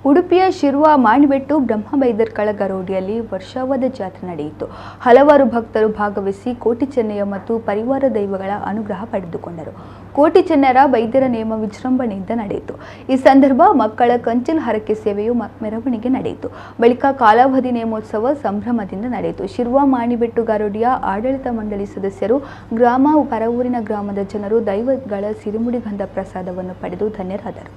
ಉಡುಪಿಯ ಶಿರುವ ಮಾಣಿಬೆಟ್ಟು ಬ್ರಹ್ಮಬೈದರ್ಕಳ ಗರೋಡಿಯಲ್ಲಿ ವರ್ಷಾವಧ ಜಾತ್ರೆ ನಡೆಯಿತು. ಹಲವಾರು ಭಕ್ತರು ಭಾಗವಹಿಸಿ ಕೋಟಿ ಚೆನ್ನಯ್ಯ ಮತ್ತು ಪರಿವಾರ ದೈವಗಳ ಅನುಗ್ರಹ ಪಡೆದುಕೊಂಡರು. ಕೋಟಿ ಚೆನ್ನರ ವೈದ್ಯರ ನೇಮ ವಿಜೃಂಭಣೆಯಿಂದ ನಡೆಯಿತು. ಈ ಸಂದರ್ಭ ಮಕ್ಕಳ ಕಂಚಿನ ಹರಕೆ ಸೇವೆಯು ಮೆರವಣಿಗೆ ನಡೆಯಿತು. ಬಳಿಕ ಕಾಲಾವಧಿ ನೇಮೋತ್ಸವ ಸಂಭ್ರಮದಿಂದ ನಡೆಯಿತು. ಶಿರುವ ಮಾಣಿಬೆಟ್ಟು ಗರೋಡಿಯ ಆಡಳಿತ ಮಂಡಳಿ ಸದಸ್ಯರು, ಗ್ರಾಮ ಪರವೂರಿನ ಗ್ರಾಮದ ಜನರು ದೈವಗಳ ಸಿರಿಮುಡಿ ಗಂಧ ಪ್ರಸಾದವನ್ನು ಪಡೆದು ಧನ್ಯರಾದರು.